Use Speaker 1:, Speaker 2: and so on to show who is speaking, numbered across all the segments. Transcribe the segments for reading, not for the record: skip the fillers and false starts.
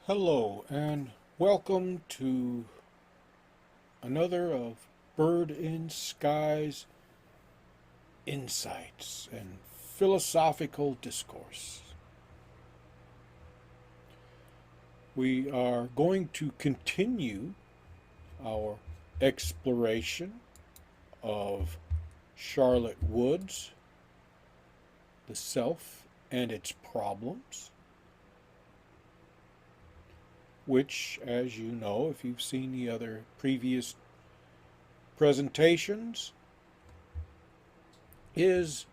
Speaker 1: Hello and welcome to another of Bird in Sky's insights and philosophical discourse. We are going to continue our exploration of Charlotte Wood's The Self and Its Problems, which, as you know, if you've seen the other previous presentations, is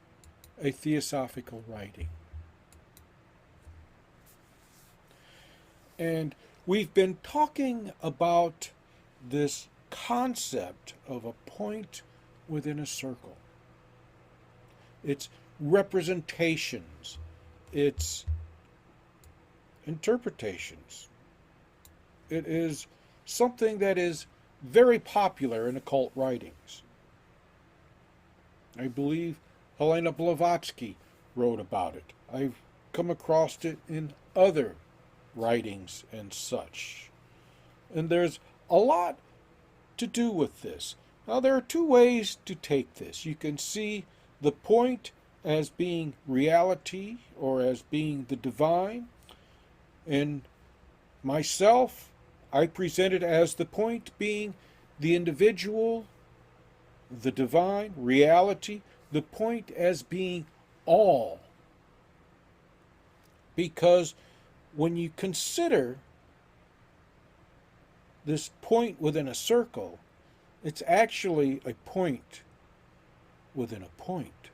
Speaker 1: a theosophical writing. And we've been talking about this concept of a point within a circle, its representations, its interpretations. It is something that is very popular in occult writings. I believe Helena Blavatsky wrote about it. I've come across it in other writings and such. And there's a lot to do with this. Now, there are two ways to take this. You can see the point as being reality or as being the divine. And myself, I present it as the point being the individual, the divine, reality, the point as being all. Because when you consider this point within a circle, it's actually a point within a point.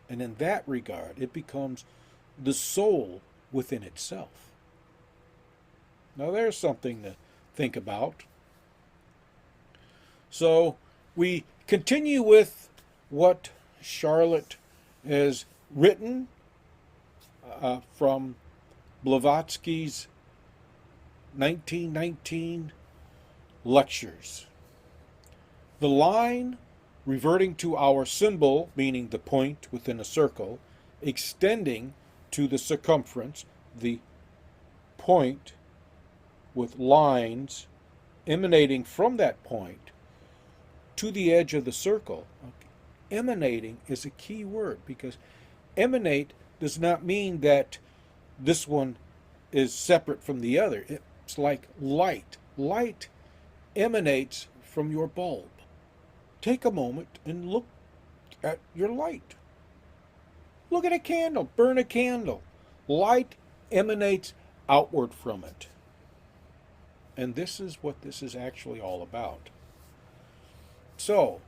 Speaker 1: And in that regard, it becomes the soul within itself. Now, there's something to think about. So, we continue with what Charlotte has written from Blavatsky's 1919 lectures. The line reverting to our symbol, meaning the point within a circle, extending to the circumference, the point with lines emanating from that point to the edge of the circle. Emanating is a key word because emanate does not mean that this one is separate from the other. It's like light. Light emanates from your bulb. Take a moment and look at your light. Look at a candle. Burn a candle. Light emanates outward from it. And this is what this is actually all about. So,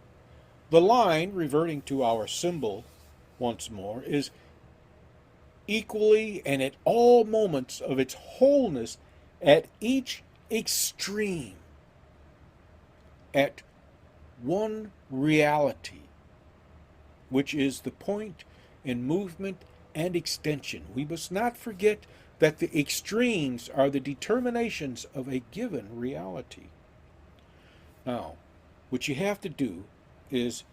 Speaker 1: the line, reverting to our symbol once more, is equally and at all moments of its wholeness at each extreme, at one reality, which is the point in movement and extension. We must not forget that the extremes are the determinations of a given reality. Now, what you have to do is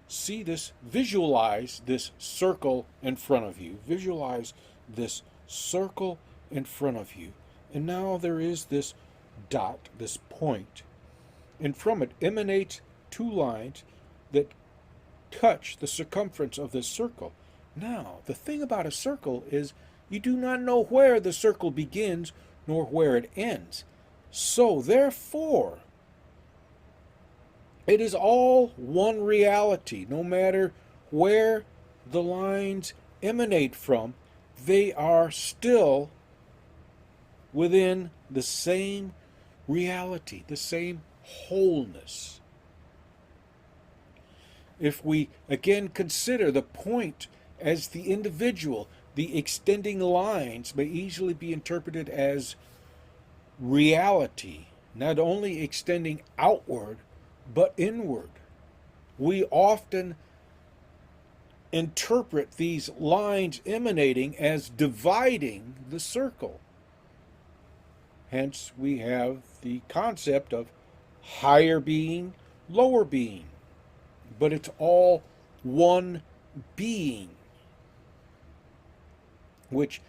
Speaker 1: see this, visualize this circle in front of you. Visualize this circle in front of you. And now there is this dot, this point. And from it emanates two lines that touch the circumference of this circle. Now, the thing about a circle is you do not know where the circle begins nor where it ends. So, therefore, it is all one reality. No matter where the lines emanate from, they are still within the same reality, the same wholeness. If we again consider the point as the individual, the extending lines may easily be interpreted as reality, not only extending outward, but inward. We often interpret these lines emanating as dividing the circle. Hence, we have the concept of higher being, lower being. But it's all one being, which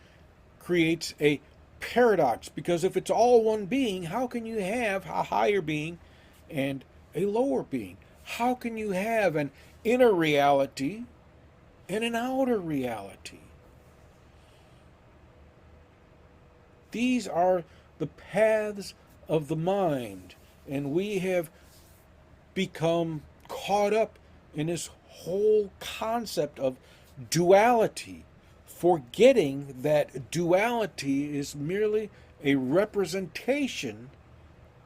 Speaker 1: creates a paradox, because if it's all one being, how can you have a higher being and a lower being? How can you have an inner reality and an outer reality? These are the paths of the mind, and we have become caught up in this whole concept of duality, forgetting that duality is merely a representation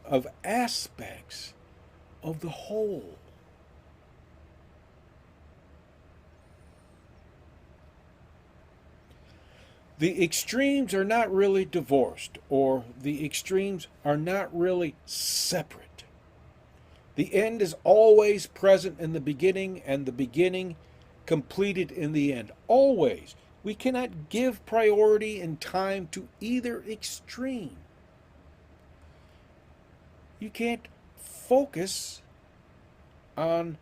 Speaker 1: of aspects of the whole. The extremes are not really divorced, or the extremes are not really separate. The end is always present in the beginning, and the beginning completed in the end. Always. We cannot give priority in time to either extreme. You can't focus on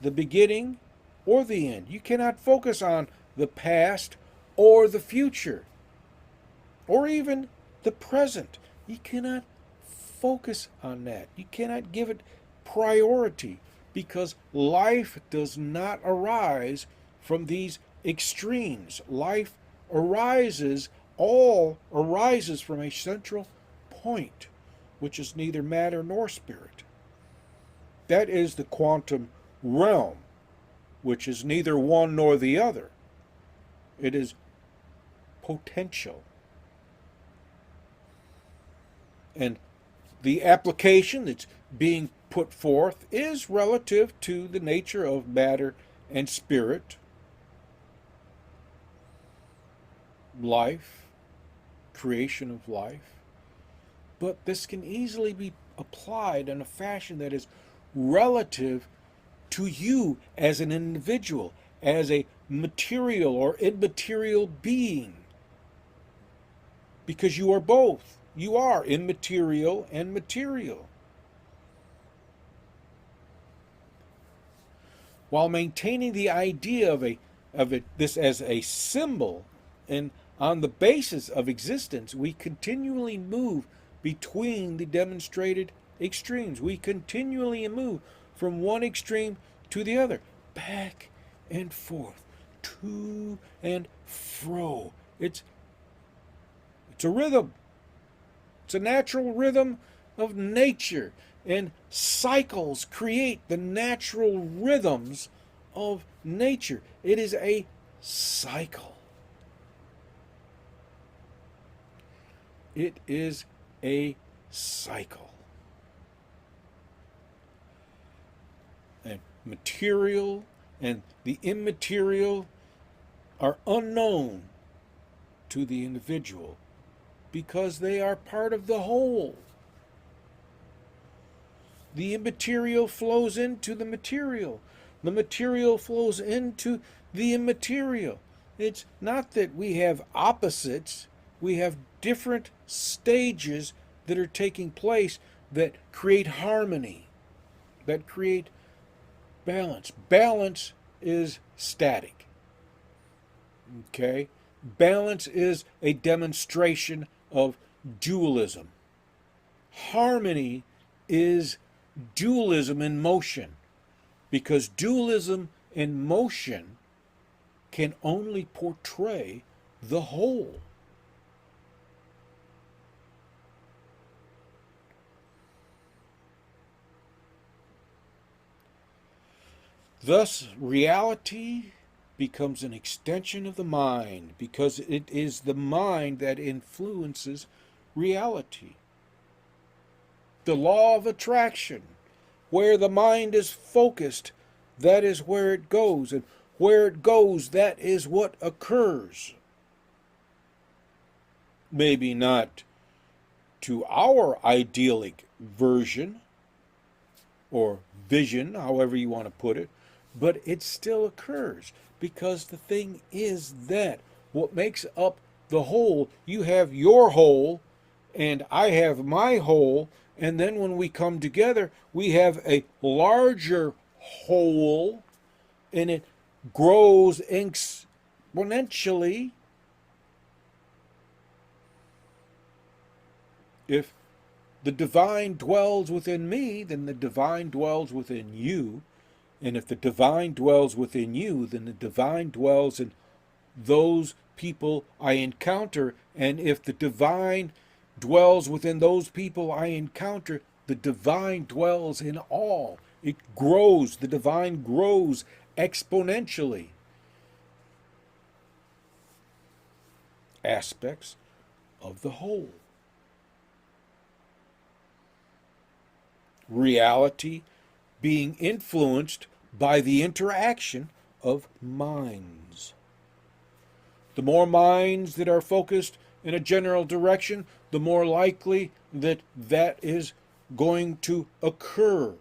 Speaker 1: the beginning or the end. You cannot focus on the past or the future or even the present. You cannot focus on that. You cannot give it priority, because life does not arise from these extremes. Life all arises from a central point, which is neither matter nor spirit. That is the quantum realm, which is neither one nor the other. It is potential. And the application that's being put forth is relative to the nature of matter and spirit, life, creation of life. But this can easily be applied in a fashion that is relative to you as an individual, as a material or immaterial being. Because you are both. You are immaterial and material. While maintaining the idea of this as a symbol, and on the basis of existence, we continually move between the demonstrated extremes. We continually move from one extreme to the other, back and forth, to and fro. It's a rhythm. It's a natural rhythm of nature, and cycles create the natural rhythms of nature. It is a cycle. It is a cycle. And material and the immaterial are unknown to the individual because they are part of the whole. The immaterial flows into the material. The material flows into the immaterial. It's not that we have opposites. We have different stages that are taking place that create harmony, that create balance. Balance is static. Okay? Balance is a demonstration of dualism. Harmony is dualism in motion, because dualism in motion can only portray the whole. Thus, reality becomes an extension of the mind, because it is the mind that influences reality. The law of attraction, where the mind is focused, that is where it goes, and where it goes, that is what occurs. Maybe not to our idyllic version or vision, however you want to put it, but it still occurs, because the thing is that what makes up the whole, you have your whole and I have my whole, and then when we come together we have a larger whole, and it grows exponentially. If the divine dwells within me, then the divine dwells within you. And if the divine dwells within you, then the divine dwells in those people I encounter. And if the divine dwells within those people I encounter, the divine dwells in all. It grows. The divine grows exponentially. Aspects of the whole. Reality being influenced by the interaction of minds. The more minds that are focused in a general direction, the more likely that that is going to occur.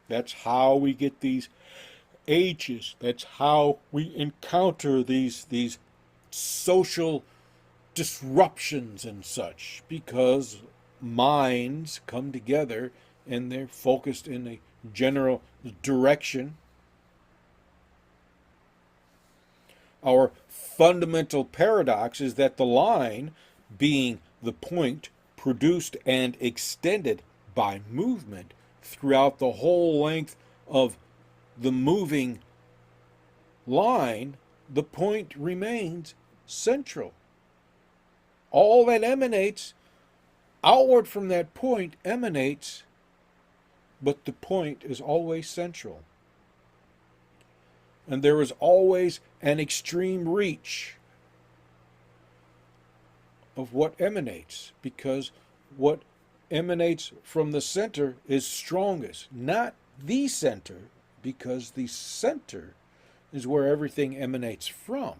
Speaker 1: That's how we get these ages. That's how we encounter these social disruptions and such, because minds come together and they're focused in a general direction. Our fundamental paradox is that the line, being the point produced and extended by movement throughout the whole length of the moving line, the point remains central. All that emanates outward from that point emanates, but the point is always central. And there is always an extreme reach of what emanates, because what emanates from the center is strongest, not the center, because the center is where everything emanates from.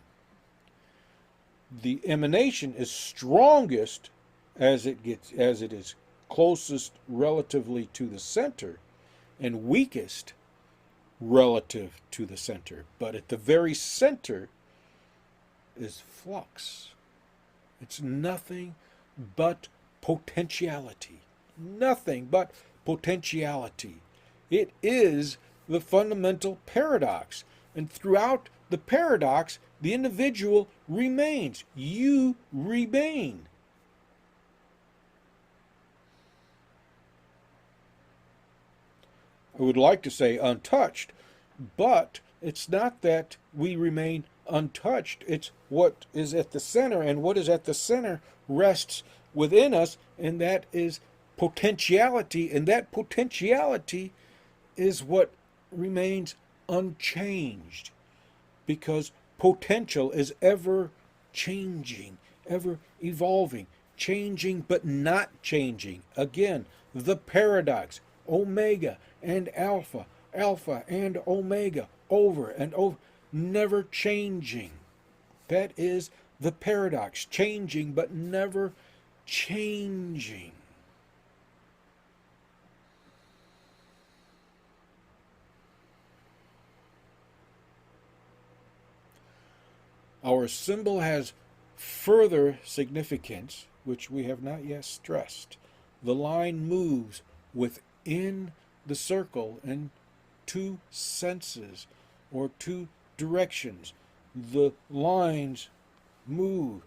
Speaker 1: The emanation is strongest as it is closest relatively to the center, and weakest relative to the center. But at the very center is flux. It's nothing but potentiality. Nothing but potentiality. It is the fundamental paradox. And throughout the paradox, the individual remains. You remain. I would like to say untouched, but it's not that we remain untouched. It's what is at the center, and what is at the center rests within us, and that is potentiality, and that potentiality is what remains unchanged, because potential is ever changing, ever evolving, changing but not changing. Again, the paradox, omega and alpha, alpha and omega, over and over, never changing. That is the paradox, changing but never changing. Our symbol has further significance, which we have not yet stressed. The line moves within the circle in two senses or two directions. The lines move.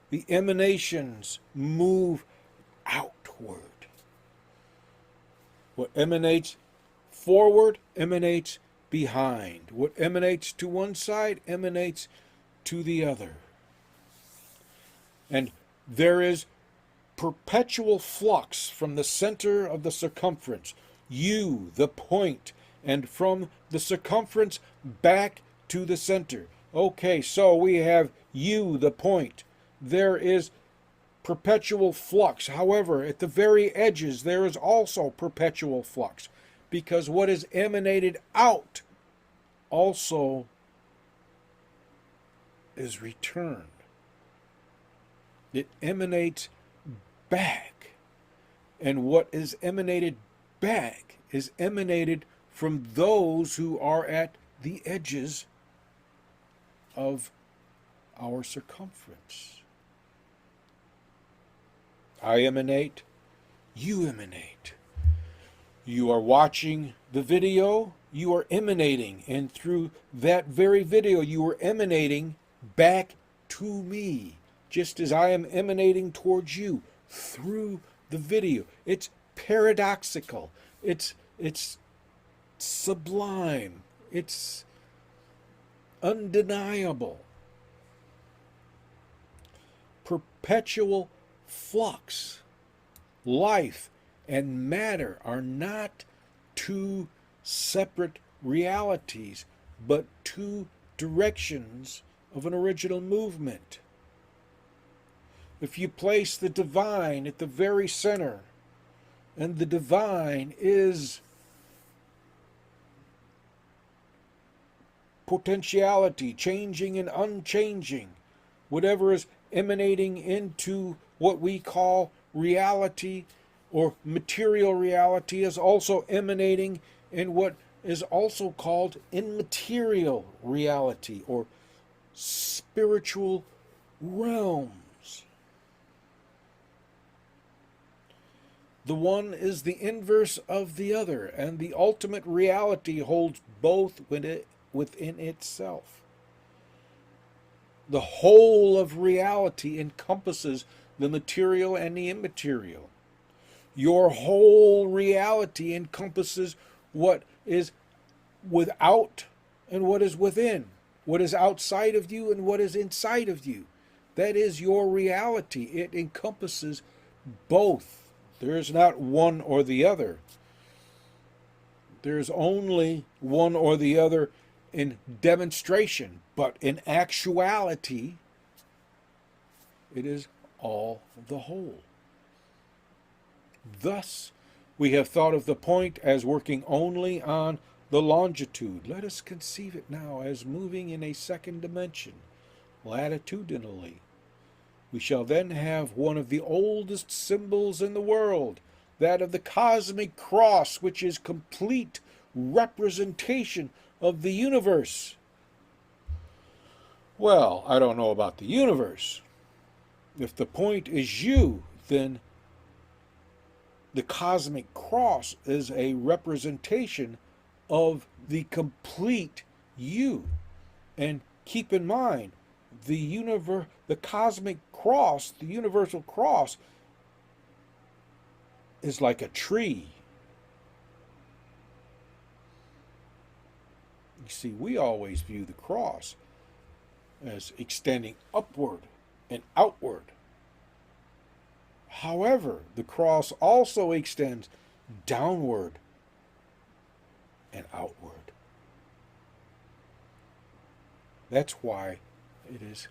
Speaker 1: The emanations move outward. What emanates forward emanates behind. What emanates to one side emanates to the other. And there is perpetual flux from the center of the circumference, you, the point, and from the circumference back to the center. Okay, so we have you, the point. There is perpetual flux. However, at the very edges, there is also perpetual flux, because what is emanated out also is returned. It emanates back. And what is emanated back is emanated from those who are at the edges of our circumference. I emanate, you emanate. You are watching the video, you are emanating, and through that very video you are emanating back to me, just as I am emanating towards you through the video. It's paradoxical. It's sublime. It's undeniable. Perpetual flux. Life and matter are not two separate realities, but two directions of an original movement. If you place the divine at the very center, and the divine is potentiality, changing and unchanging, whatever is emanating into what we call reality or material reality is also emanating in what is also called immaterial reality or spiritual realms. The one is the inverse of the other, and the ultimate reality holds both within itself. The whole of reality encompasses the material and the immaterial. Your whole reality encompasses what is without and what is within, what is outside of you and what is inside of you. That is your reality. It encompasses both. There is not one or the other. There's only one or the other in demonstration, but in actuality, it is all the whole. Thus, we have thought of the point as working only on the longitude. Let us conceive it now as moving in a second dimension, latitudinally. We shall then have one of the oldest symbols in the world, that of the cosmic cross, which is complete representation of the universe. Well, I don't know about the universe. If the point is you, then the cosmic cross is a representation of the complete you. And keep in mind, the cosmic cross, the universal cross, is like a tree. You see, we always view the cross as extending upward and outward. However, the cross also extends downward and outward. That's why it is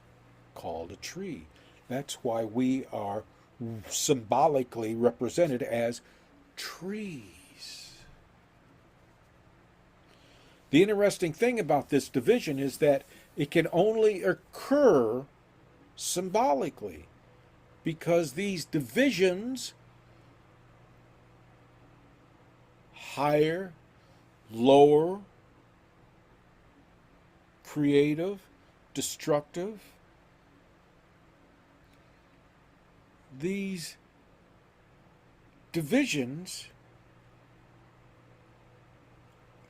Speaker 1: called a tree. That's why we are symbolically represented as trees. The interesting thing about this division is that it can only occur symbolically, because these divisions, higher, lower, creative, destructive, these divisions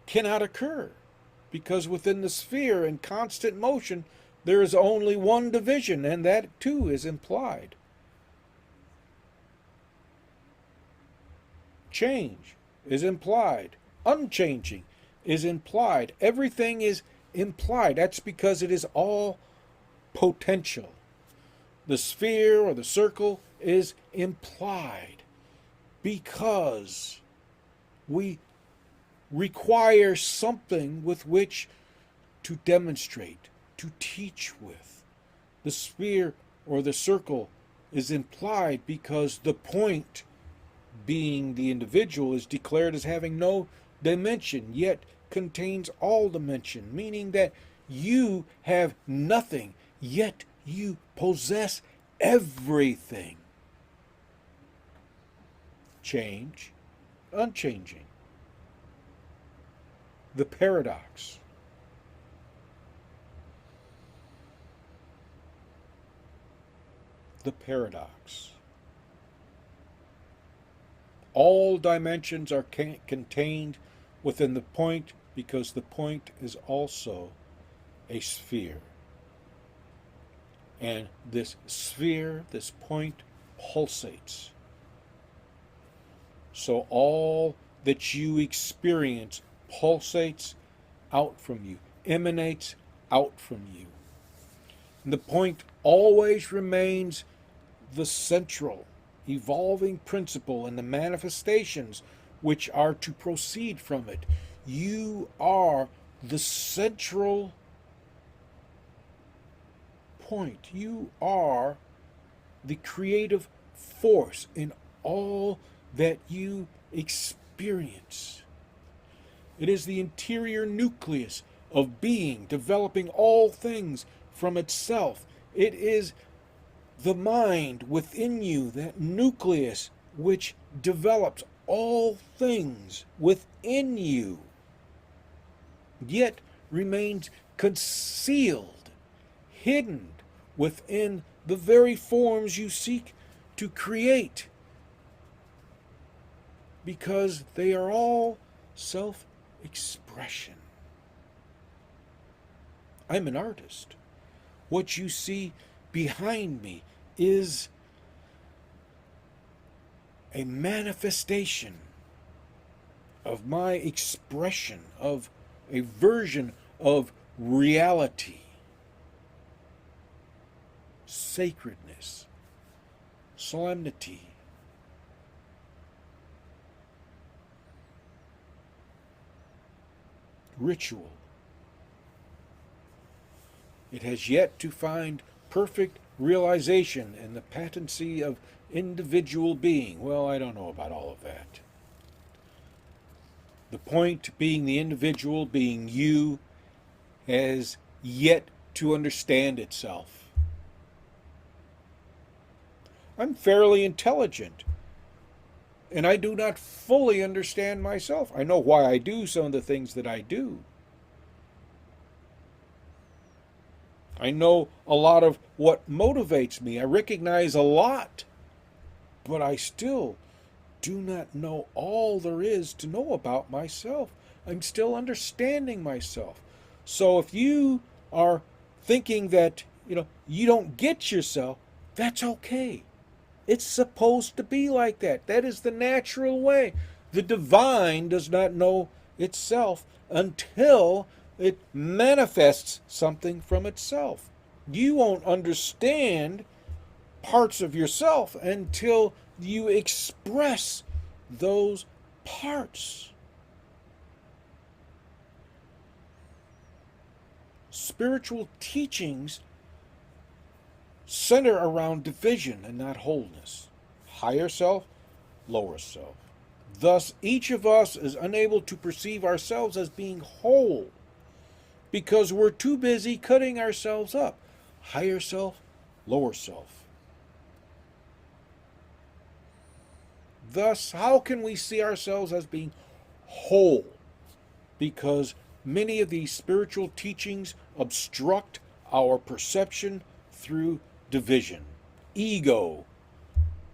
Speaker 1: cannot occur, because within the sphere in constant motion there is only one division, and that too is implied. Change is implied. Unchanging is implied. Everything is implied. That's because it is all potential. The sphere or the circle is implied because we require something with which to demonstrate, to teach with. The sphere or the circle is implied because the point, being the individual, is declared as having no dimension, yet contains all dimension, meaning that you have nothing, yet you possess everything. Change, unchanging. The paradox. The paradox. All dimensions are contained within the point, because the point is also a sphere. And this sphere, this point, pulsates. So all that you experience pulsates out from you, emanates out from you. And the point always remains the central, evolving principle and the manifestations which are to proceed from it. You are the central point. You are the creative force in all that you experience. It is the interior nucleus of being, developing all things from itself. It is the mind within you, that nucleus which develops all things within you, yet remains concealed, hidden within the very forms you seek to create, because they are all self-expression. I'm an artist. What you see behind me is a manifestation of my expression, of a version of reality, sacredness, solemnity. Ritual. It has yet to find perfect realization in the patency of individual being. Well, I don't know about all of that. The point being the individual, being you, has yet to understand itself. I'm fairly intelligent, and I do not fully understand myself. I know why I do some of the things that I do. I know a lot of what motivates me. I recognize a lot, but I still do not know all there is to know about myself. I'm still understanding myself. So if you are thinking that, you don't get yourself, that's okay. It's supposed to be like that. That is the natural way. The divine does not know itself until it manifests something from itself. You won't understand parts of yourself until you express those parts. Spiritual teachings center around division and not wholeness. Higher self, lower self. Thus, each of us is unable to perceive ourselves as being whole because we're too busy cutting ourselves up. Higher self, lower self. Thus, how can we see ourselves as being whole? Because many of these spiritual teachings obstruct our perception through division. Ego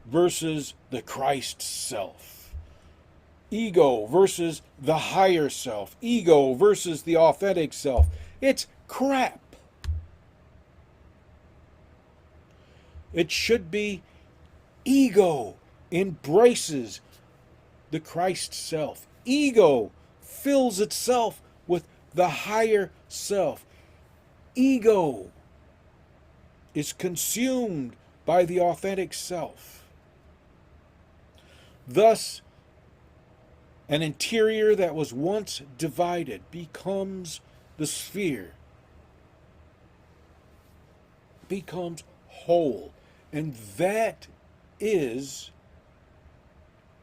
Speaker 1: versus the Christ self. Ego versus the higher self. Ego versus the authentic self. It's crap. It should be ego embraces the Christ self. Ego fills itself with the higher self. Ego is consumed by the authentic self. Thus, an interior that was once divided becomes the sphere, becomes whole. And that is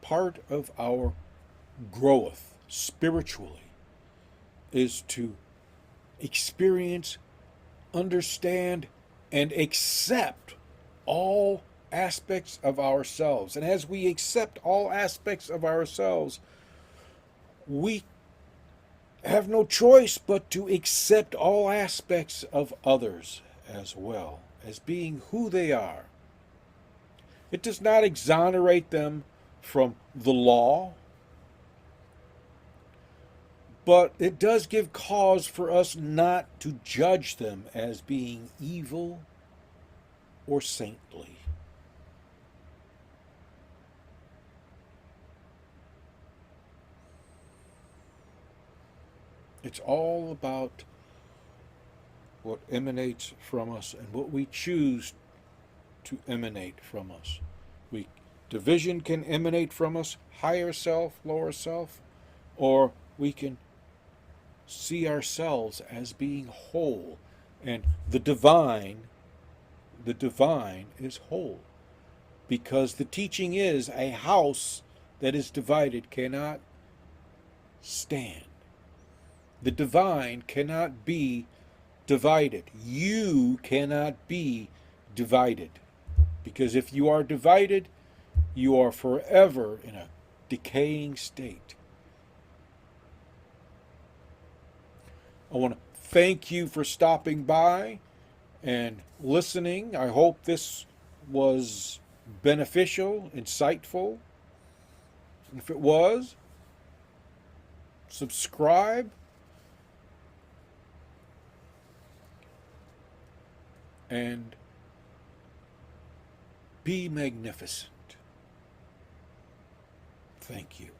Speaker 1: part of our growth spiritually, is to experience, understand, and accept all aspects of ourselves. And as we accept all aspects of ourselves, we have no choice but to accept all aspects of others as well, as being who they are. It does not exonerate them from the law, but it does give cause for us not to judge them as being evil or saintly. It's all about what emanates from us and what we choose to emanate from us. Division can emanate from us, higher self, lower self, or we can see ourselves as being whole. And the divine is whole. Because the teaching is a house that is divided cannot stand. The divine cannot be divided. You cannot be divided. Because if you are divided, you are forever in a decaying state. I want to thank you for stopping by and listening. I hope this was beneficial, insightful. If it was, subscribe and be magnificent. Thank you.